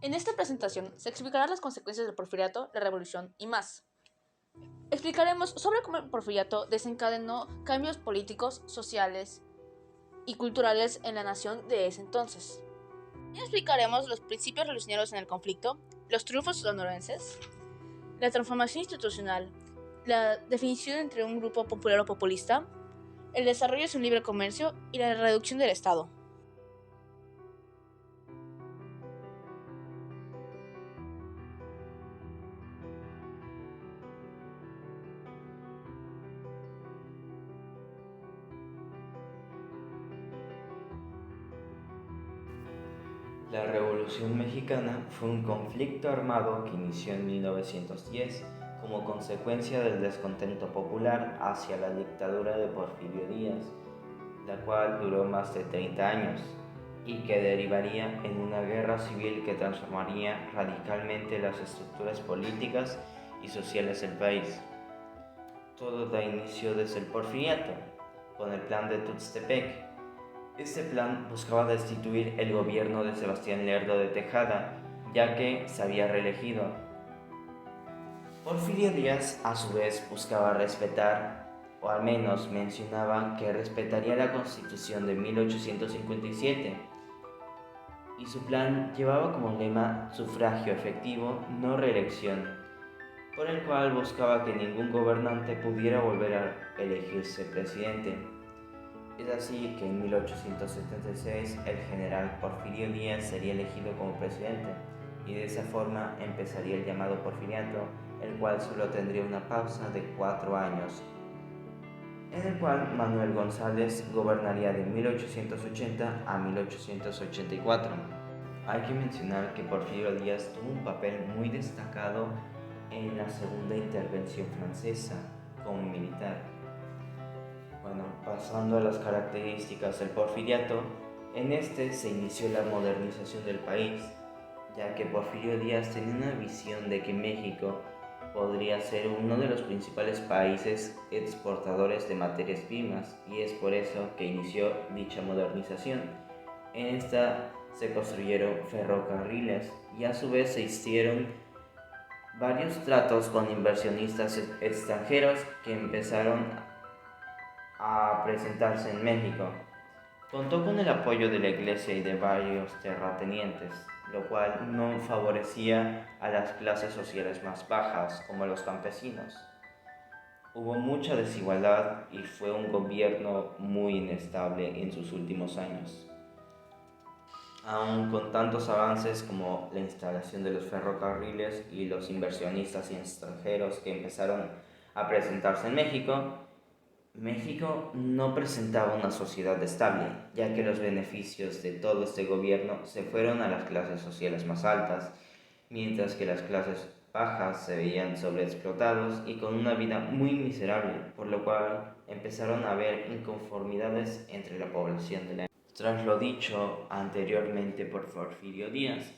En esta presentación se explicarán las consecuencias del porfiriato, la revolución y más. Explicaremos sobre cómo el porfiriato desencadenó cambios políticos, sociales y culturales en la nación de ese entonces. Y explicaremos los principios revolucionarios en el conflicto, los triunfos sonorenses, la transformación institucional, la definición entre un grupo popular o populista, el desarrollo de un libre comercio y la reducción del Estado. La Revolución Mexicana fue un conflicto armado que inició en 1910 como consecuencia del descontento popular hacia la dictadura de Porfirio Díaz, la cual duró más de 30 años y que derivaría en una guerra civil que transformaría radicalmente las estructuras políticas y sociales del país. Todo da inicio desde el Porfiriato, con el Plan de Tuxtepec. Este plan buscaba destituir el gobierno de Sebastián Lerdo de Tejada, ya que se había reelegido. Porfirio Díaz, a su vez, buscaba respetar, o al menos mencionaba que respetaría la Constitución de 1857, y su plan llevaba como lema sufragio efectivo, no reelección, por el cual buscaba que ningún gobernante pudiera volver a elegirse presidente. Es así que en 1876 el general Porfirio Díaz sería elegido como presidente y de esa forma empezaría el llamado Porfiriato, el cual solo tendría una pausa de 4 años, en el cual Manuel González gobernaría de 1880 a 1884. Hay que mencionar que Porfirio Díaz tuvo un papel muy destacado en la segunda intervención francesa como militar. Bueno, pasando a las características del porfiriato, en este se inició la modernización del país, ya que Porfirio Díaz tenía una visión de que México podría ser uno de los principales países exportadores de materias primas y es por eso que inició dicha modernización. En esta se construyeron ferrocarriles y a su vez se hicieron varios tratos con inversionistas extranjeros que empezaron a presentarse en México. Contó con el apoyo de la iglesia y de varios terratenientes, lo cual no favorecía a las clases sociales más bajas, como los campesinos. Hubo mucha desigualdad y fue un gobierno muy inestable en sus últimos años. Aun con tantos avances como la instalación de los ferrocarriles y los inversionistas extranjeros que empezaron a presentarse en México, México no presentaba una sociedad estable, ya que los beneficios de todo este gobierno se fueron a las clases sociales más altas, mientras que las clases bajas se veían sobreexplotados y con una vida muy miserable, por lo cual empezaron a haber inconformidades entre la población de la época. Tras lo dicho anteriormente por Porfirio Díaz,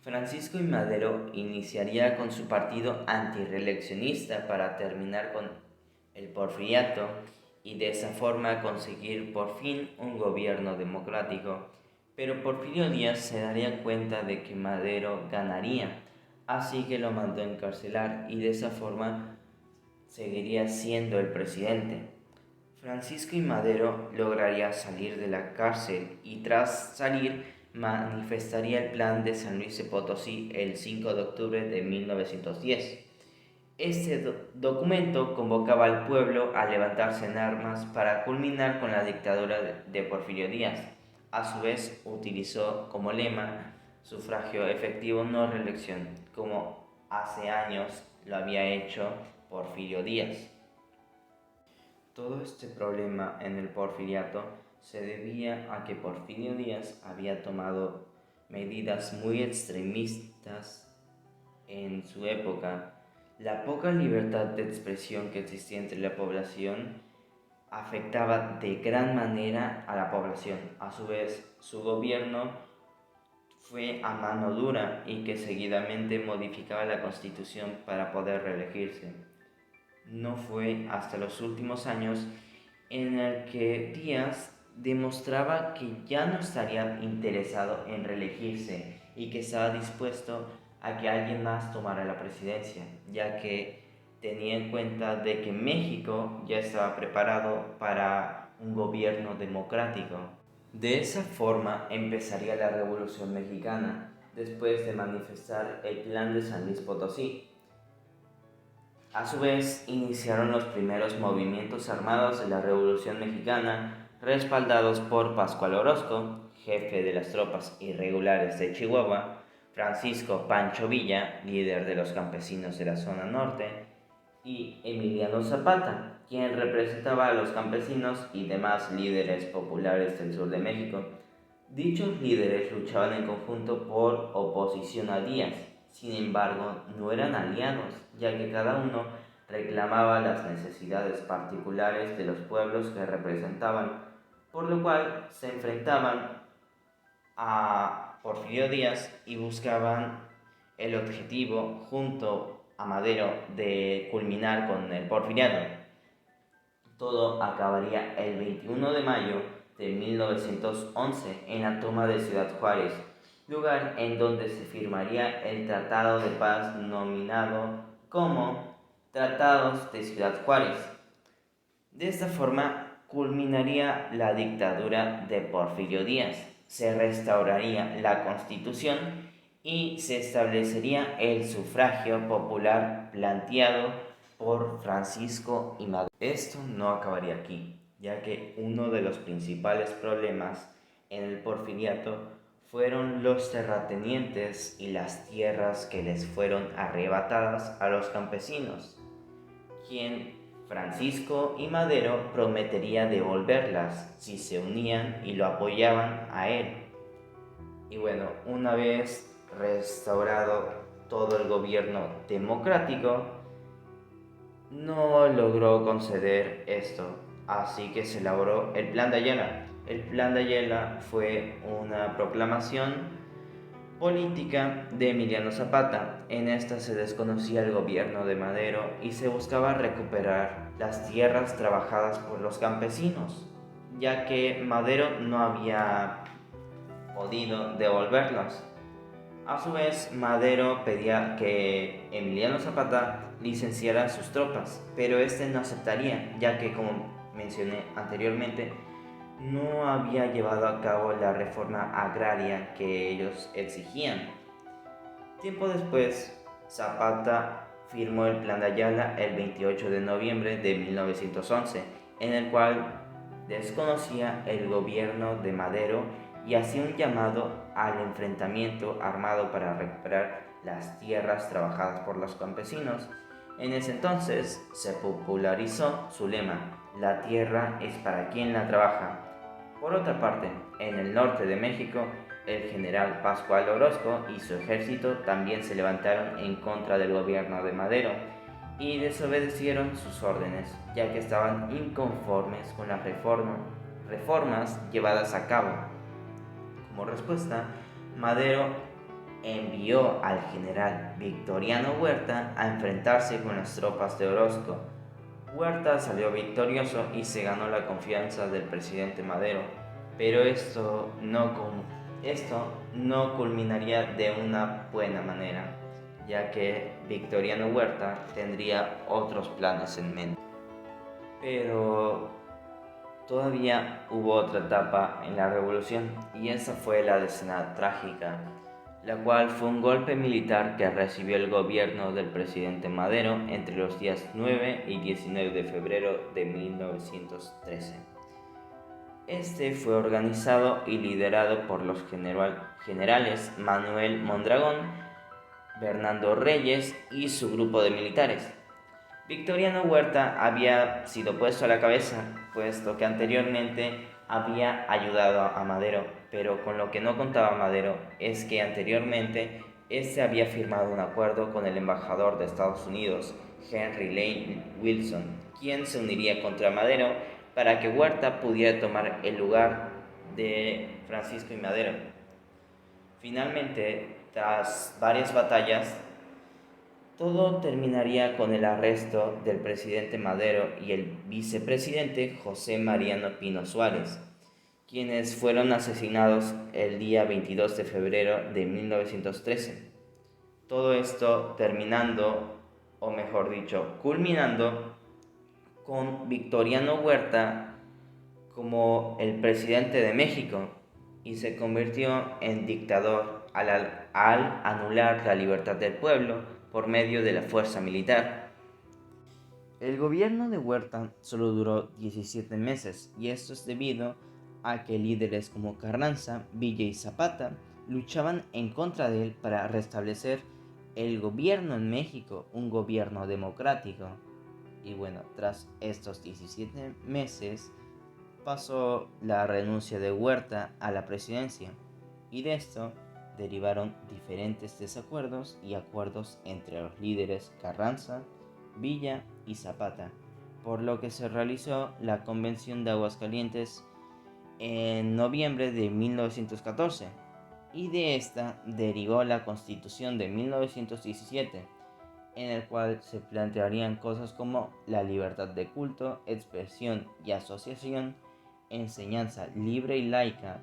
Francisco I. Madero iniciaría con su partido antirreeleccionista para terminar con el porfiriato y de esa forma conseguir por fin un gobierno democrático. Pero Porfirio Díaz se daría cuenta de que Madero ganaría, así que lo mandó a encarcelar y de esa forma seguiría siendo el presidente. Francisco I. Madero lograría salir de la cárcel y tras salir manifestaría el plan de San Luis de Potosí el 5 de octubre de 1910. Este documento convocaba al pueblo a levantarse en armas para culminar con la dictadura de Porfirio Díaz. A su vez, utilizó como lema sufragio efectivo, no reelección, como hace años lo había hecho Porfirio Díaz. Todo este problema en el porfiriato se debía a que Porfirio Díaz había tomado medidas muy extremistas en su época. La poca libertad de expresión que existía entre la población afectaba de gran manera a la población. A su vez, su gobierno fue a mano dura y que seguidamente modificaba la constitución para poder reelegirse. No fue hasta los últimos años en el que Díaz demostraba que ya no estaría interesado en reelegirse y que estaba dispuesto a que alguien más tomara la presidencia, ya que tenía en cuenta de que México ya estaba preparado para un gobierno democrático. De esa forma empezaría la Revolución Mexicana, después de manifestar el Plan de San Luis Potosí. A su vez, iniciaron los primeros movimientos armados de la Revolución Mexicana, respaldados por Pascual Orozco, jefe de las tropas irregulares de Chihuahua, Francisco Pancho Villa, líder de los campesinos de la zona norte, y Emiliano Zapata, quien representaba a los campesinos y demás líderes populares del sur de México. Dichos líderes luchaban en conjunto por oposición a Díaz. Sin embargo, no eran aliados, ya que cada uno reclamaba las necesidades particulares de los pueblos que representaban, por lo cual se enfrentaban a Porfirio Díaz y buscaban el objetivo, junto a Madero, de culminar con el porfiriato. Todo acabaría el 21 de mayo de 1911 en la toma de Ciudad Juárez, lugar en donde se firmaría el Tratado de Paz denominado como Tratados de Ciudad Juárez. De esta forma culminaría la dictadura de Porfirio Díaz, se restauraría la Constitución y se establecería el sufragio popular planteado por Francisco y Madero. Esto no acabaría aquí, ya que uno de los principales problemas en el porfiriato fueron los terratenientes y las tierras que les fueron arrebatadas a los campesinos, quien Francisco y Madero prometería devolverlas si se unían y lo apoyaban a él. Y bueno, una vez restaurado todo el gobierno democrático, no logró conceder esto, así que se elaboró el Plan de Ayala. El Plan de Ayala fue una proclamación política de Emiliano Zapata. En esta se desconocía el gobierno de Madero y se buscaba recuperar las tierras trabajadas por los campesinos, ya que Madero no había podido devolverlas. A su vez, Madero pedía que Emiliano Zapata licenciara sus tropas, pero este no aceptaría, ya que, como mencioné anteriormente, no había llevado a cabo la reforma agraria que ellos exigían. Tiempo después, Zapata firmó el Plan de Ayala el 28 de noviembre de 1911, en el cual desconocía el gobierno de Madero y hacía un llamado al enfrentamiento armado para recuperar las tierras trabajadas por los campesinos. En ese entonces se popularizó su lema: la tierra es para quien la trabaja. Por otra parte, en el norte de México, el general Pascual Orozco y su ejército también se levantaron en contra del gobierno de Madero y desobedecieron sus órdenes, ya que estaban inconformes con las reformas llevadas a cabo. Como respuesta, Madero envió al general Victoriano Huerta a enfrentarse con las tropas de Orozco. Huerta salió victorioso y se ganó la confianza del presidente Madero, pero esto no culminaría de una buena manera, ya que Victoriano Huerta tendría otros planes en mente. Pero todavía hubo otra etapa en la revolución, y esa fue la decena trágica, la cual fue un golpe militar que recibió el gobierno del presidente Madero entre los días 9 y 19 de febrero de 1913. Este fue organizado y liderado por los generales Manuel Mondragón, Bernardo Reyes y su grupo de militares. Victoriano Huerta había sido puesto a la cabeza, puesto que anteriormente había ayudado a Madero, pero con lo que no contaba Madero es que anteriormente este había firmado un acuerdo con el embajador de Estados Unidos, Henry Lane Wilson, quien se uniría contra Madero para que Huerta pudiera tomar el lugar de Francisco y Madero. Finalmente, tras varias batallas, todo terminaría con el arresto del presidente Madero y el vicepresidente José Mariano Pino Suárez, quienes fueron asesinados el día 22 de febrero de 1913. Todo esto terminando, o mejor dicho, culminando con Victoriano Huerta como el presidente de México y se convirtió en dictador al anular la libertad del pueblo por medio de la fuerza militar. El gobierno de Huerta solo duró 17 meses y esto es debido a que líderes como Carranza, Villa y Zapata luchaban en contra de él para restablecer el gobierno en México, un gobierno democrático. Y bueno, tras estos 17 meses pasó la renuncia de Huerta a la presidencia y de esto derivaron diferentes desacuerdos y acuerdos entre los líderes Carranza, Villa y Zapata, por lo que se realizó la Convención de Aguascalientes en noviembre de 1914 y de esta derivó la Constitución de 1917, en el cual se plantearían cosas como la libertad de culto, expresión y asociación, enseñanza libre y laica,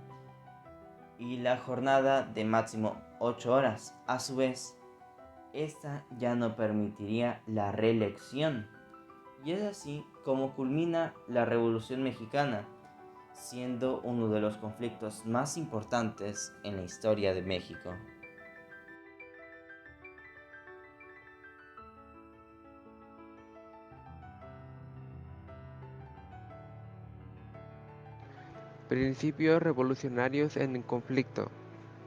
y la jornada de máximo 8 horas. A su vez, esta ya no permitiría la reelección. Y es así como culmina la Revolución Mexicana, siendo uno de los conflictos más importantes en la historia de México. Principios revolucionarios en conflicto.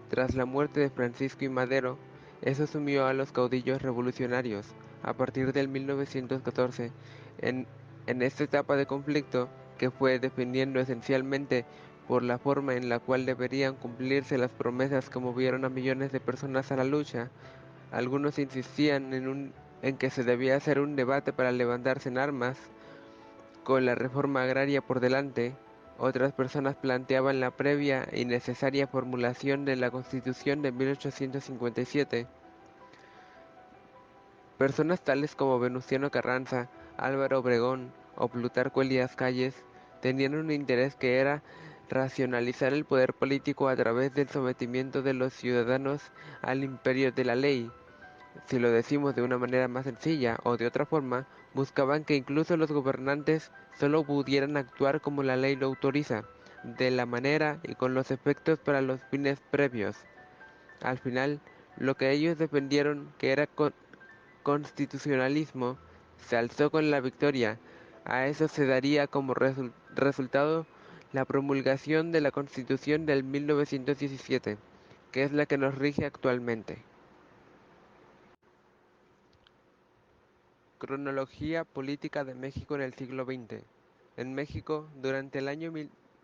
Tras la muerte de Francisco I. Madero, eso sumió a los caudillos revolucionarios. A partir del 1914, en, en esta etapa de conflicto, que fue defendiendo esencialmente por la forma en la cual deberían cumplirse las promesas que movieron a millones de personas a la lucha, algunos insistían en que se debía hacer un debate para levantarse en armas, con la reforma agraria por delante. Otras personas planteaban la previa y necesaria formulación de la Constitución de 1857. Personas tales como Venustiano Carranza, Álvaro Obregón o Plutarco Elías Calles tenían un interés que era racionalizar el poder político a través del sometimiento de los ciudadanos al imperio de la ley. Si lo decimos de una manera más sencilla o de otra forma, buscaban que incluso los gobernantes solo pudieran actuar como la ley lo autoriza, de la manera y con los efectos para los fines previos. Al final, lo que ellos defendieron, que era constitucionalismo, se alzó con la victoria. A eso se daría como resultado la promulgación de la Constitución del 1917, que es la que nos rige actualmente. Cronología política de México en el siglo XX. En México, durante el año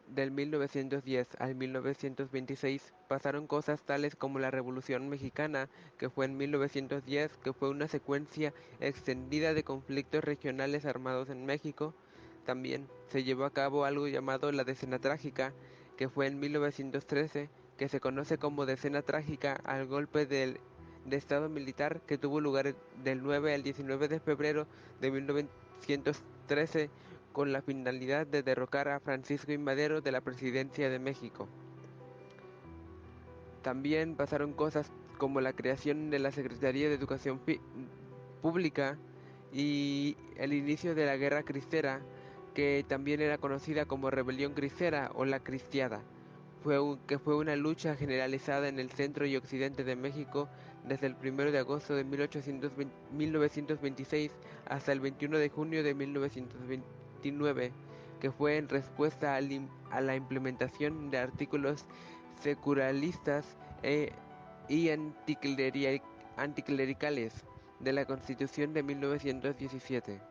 del 1910 al 1926, pasaron cosas tales como la Revolución Mexicana, que fue en 1910, que fue una secuencia extendida de conflictos regionales armados en México. También se llevó a cabo algo llamado la Decena Trágica, que fue en 1913, que se conoce como Decena Trágica al golpe de Estado militar que tuvo lugar del 9 al 19 de febrero de 1913 con la finalidad de derrocar a Francisco I. Madero de la presidencia de México. También pasaron cosas como la creación de la Secretaría de Educación Pública y el inicio de la Guerra Cristera, que también era conocida como Rebelión Cristera o la Cristiada, que fue una lucha generalizada en el centro y occidente de México desde el 1 de agosto de 1926 hasta el 21 de junio de 1929, que fue en respuesta a la implementación de artículos secularistas y anticlericales de la Constitución de 1917.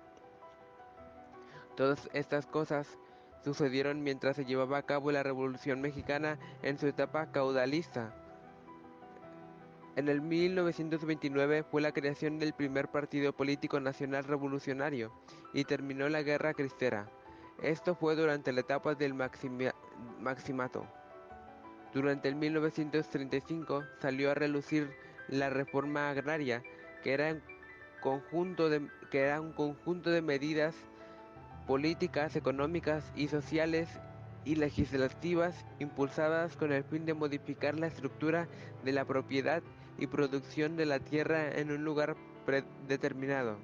Todas estas cosas sucedieron mientras se llevaba a cabo la Revolución Mexicana en su etapa caudalista. En el 1929 fue la creación del primer partido político nacional revolucionario y terminó la Guerra Cristera. Esto fue durante la etapa del Maximato. Durante el 1935 salió a relucir la reforma agraria, que era un conjunto de medidas políticas, económicas y sociales y legislativas impulsadas con el fin de modificar la estructura de la propiedad y producción de la tierra en un lugar predeterminado.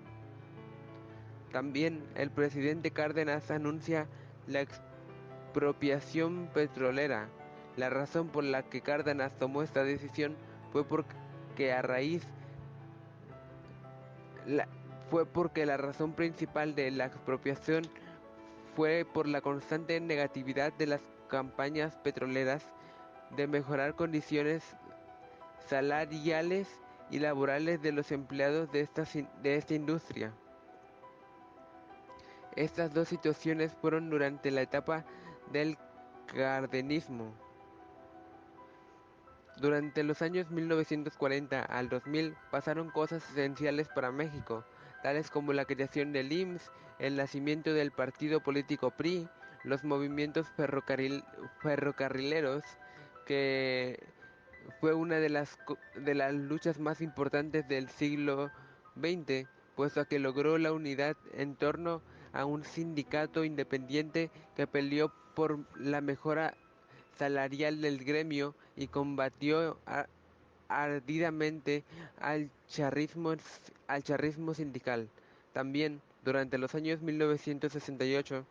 También el presidente Cárdenas anuncia la expropiación petrolera. La razón por la que Cárdenas tomó esta decisión fue porque la razón principal de la expropiación fue por la constante negatividad de las campañas petroleras de mejorar condiciones salariales y laborales de los empleados de esta industria. Estas dos situaciones fueron durante la etapa del cardenismo. Durante los años 1940 al 2000 pasaron cosas esenciales para México, tales como la creación del IMSS, el nacimiento del partido político PRI, los movimientos ferrocarrileros, que fue una de las luchas más importantes del siglo XX, puesto que logró la unidad en torno a un sindicato independiente que peleó por la mejora salarial del gremio y combatió ardidamente al charrismo sindical. También, durante los años 1968,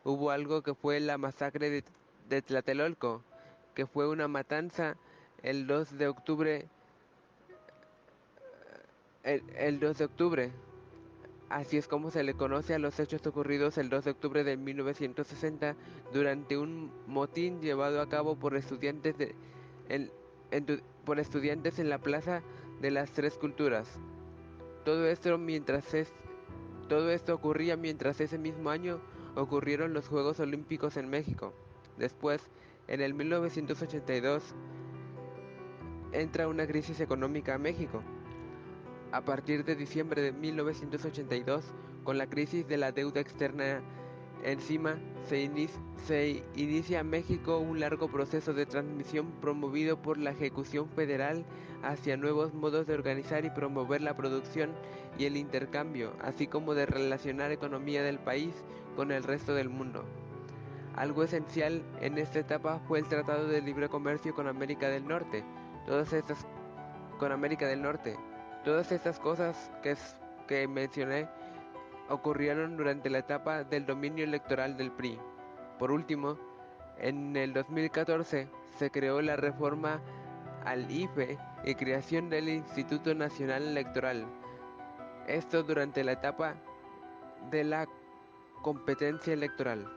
hubo algo que fue la masacre de Tlatelolco, que fue una matanza el 2 de octubre, el 2 de octubre. Así es como se le conoce a los hechos ocurridos el 2 de octubre de 1960 durante un motín llevado a cabo por estudiantes en la Plaza de las Tres Culturas. Todo esto ocurría mientras ese mismo año ocurrieron los Juegos Olímpicos en México. Después, en el 1982, entra una crisis económica a México. A partir de diciembre de 1982, con la crisis de la deuda externa encima, se inicia en México un largo proceso de transmisión promovido por la ejecución federal hacia nuevos modos de organizar y promover la producción y el intercambio, así como de relacionar economía del país con el resto del mundo. Algo esencial en esta etapa fue el Tratado de Libre Comercio con América del Norte. Todas estas cosas que mencioné ocurrieron durante la etapa del dominio electoral del PRI. Por último, en el 2014 se creó la reforma al IFE y creación del Instituto Nacional Electoral. Esto durante la etapa de la competencia electoral.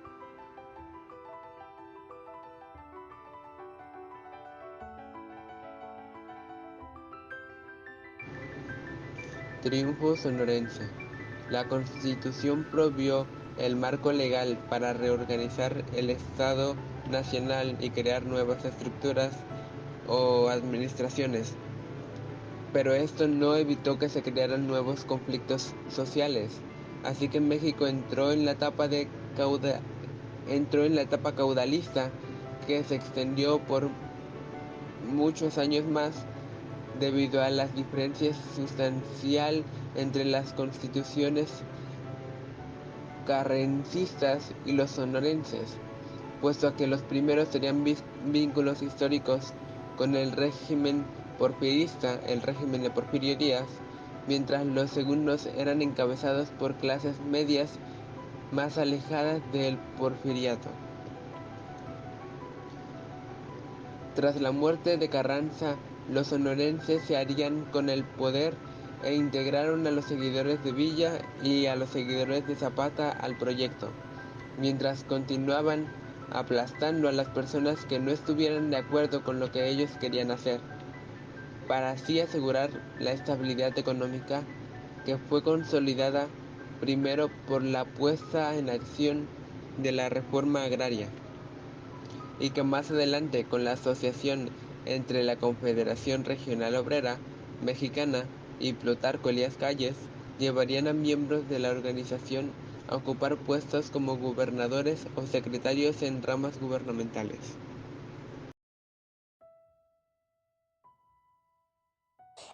Triunfo sonorense. La Constitución provió el marco legal para reorganizar el Estado nacional y crear nuevas estructuras o administraciones, pero esto no evitó que se crearan nuevos conflictos sociales. Así que México entró en la etapa caudalista, que se extendió por muchos años más debido a las diferencias sustancial entre las constituciones carrancistas y los sonorenses, puesto a que los primeros tenían vínculos históricos con el régimen porfirista, el régimen de Porfirio Díaz, mientras los segundos eran encabezados por clases medias más alejadas del porfiriato. Tras la muerte de Carranza, los sonorenses se harían con el poder e integraron a los seguidores de Villa y a los seguidores de Zapata al proyecto, mientras continuaban aplastando a las personas que no estuvieran de acuerdo con lo que ellos querían hacer, para así asegurar la estabilidad económica que fue consolidada primero por la puesta en acción de la reforma agraria, y que más adelante, con la asociación entre la Confederación Regional Obrera Mexicana y Plutarco Elías Calles, llevarían a miembros de la organización a ocupar puestos como gobernadores o secretarios en ramas gubernamentales.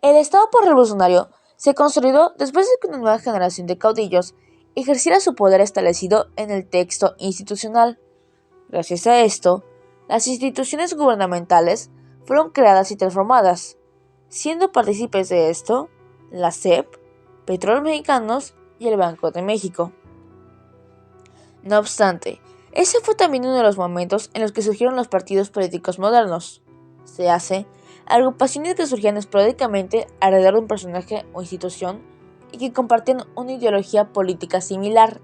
El Estado por-revolucionario se consolidó después de que una nueva generación de caudillos ejerciera su poder establecido en el texto institucional. Gracias a esto, las instituciones gubernamentales fueron creadas y transformadas, siendo partícipes de esto la SEP, Petróleos Mexicanos y el Banco de México. No obstante, ese fue también uno de los momentos en los que surgieron los partidos políticos modernos. Se hace agrupaciones que surgían esporádicamente alrededor de un personaje o institución y que compartían una ideología política similar.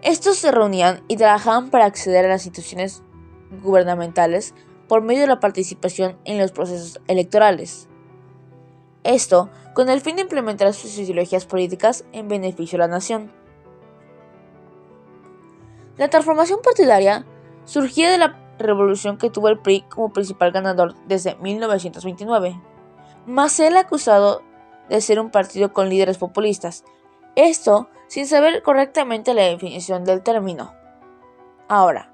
Estos se reunían y trabajaban para acceder a las instituciones gubernamentales por medio de la participación en los procesos electorales. Esto con el fin de implementar sus ideologías políticas en beneficio de la nación. La transformación partidaria surgía de la revolución que tuvo el PRI como principal ganador desde 1929, mas él acusado de ser un partido con líderes populistas, esto sin saber correctamente la definición del término. Ahora,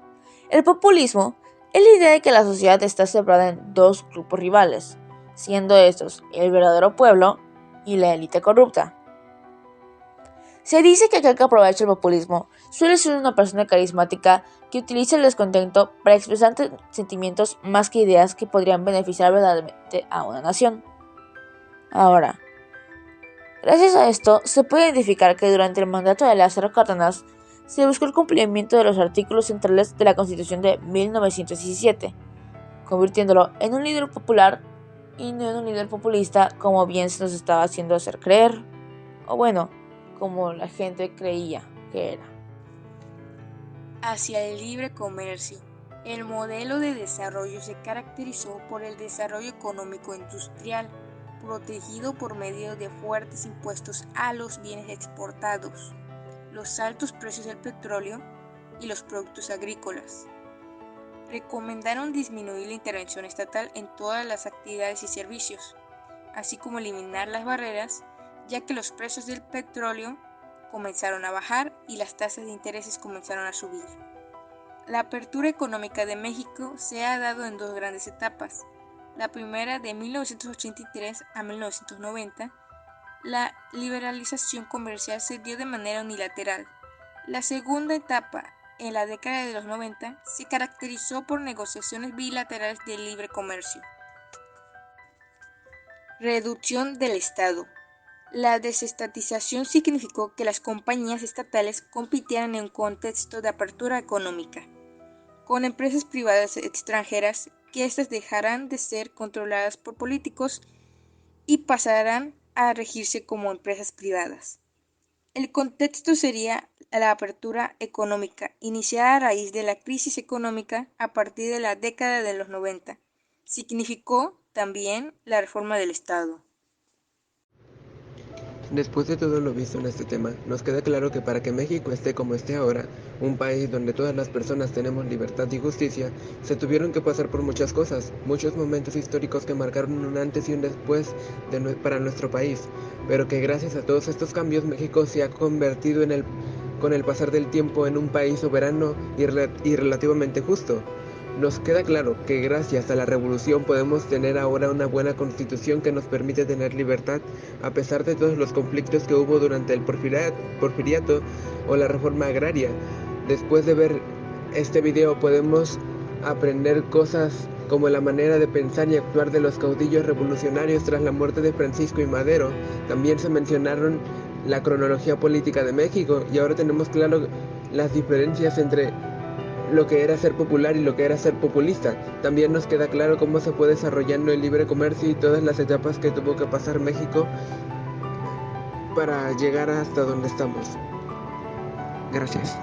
el populismo es la idea de que la sociedad está separada en dos grupos rivales, siendo estos el verdadero pueblo y la élite corrupta. Se dice que aquel que aprovecha el populismo suele ser una persona carismática que utiliza el descontento para expresar sentimientos más que ideas que podrían beneficiar verdaderamente a una nación. Ahora, gracias a esto, se puede identificar que durante el mandato de Lázaro Cárdenas se buscó el cumplimiento de los artículos centrales de la Constitución de 1917, convirtiéndolo en un líder popular y no en un líder populista como bien se nos estaba haciendo hacer creer, o bueno, como la gente creía que era. Hacia el libre comercio. El modelo de desarrollo se caracterizó por el desarrollo económico industrial, protegido por medio de fuertes impuestos a los bienes exportados, los altos precios del petróleo y los productos agrícolas. Recomendaron disminuir la intervención estatal en todas las actividades y servicios, así como eliminar las barreras, ya que los precios del petróleo comenzaron a bajar y las tasas de intereses comenzaron a subir. La apertura económica de México se ha dado en dos grandes etapas. La primera, de 1983 a 1990, la liberalización comercial se dio de manera unilateral. La segunda etapa, en la década de los 90, se caracterizó por negociaciones bilaterales de libre comercio. Reducción del Estado. La desestatización significó que las compañías estatales compitieran en un contexto de apertura económica, con empresas privadas extranjeras, que éstas dejarán de ser controladas por políticos y pasarán a regirse como empresas privadas. El contexto sería la apertura económica, iniciada a raíz de la crisis económica a partir de la década de los 90. Significó también la reforma del Estado. Después de todo lo visto en este tema, nos queda claro que para que México esté como esté ahora, un país donde todas las personas tenemos libertad y justicia, se tuvieron que pasar por muchas cosas, muchos momentos históricos que marcaron un antes y un después para nuestro país, pero que gracias a todos estos cambios México se ha convertido con el pasar del tiempo en un país soberano y relativamente justo. Nos queda claro que gracias a la revolución podemos tener ahora una buena constitución que nos permite tener libertad a pesar de todos los conflictos que hubo durante el porfiriato o la reforma agraria. Después de ver este video podemos aprender cosas como la manera de pensar y actuar de los caudillos revolucionarios tras la muerte de Francisco y Madero. También se mencionaron la cronología política de México y ahora tenemos claro las diferencias entre lo que era ser popular y lo que era ser populista. También nos queda claro cómo se fue desarrollando el libre comercio y todas las etapas que tuvo que pasar México para llegar hasta donde estamos. Gracias.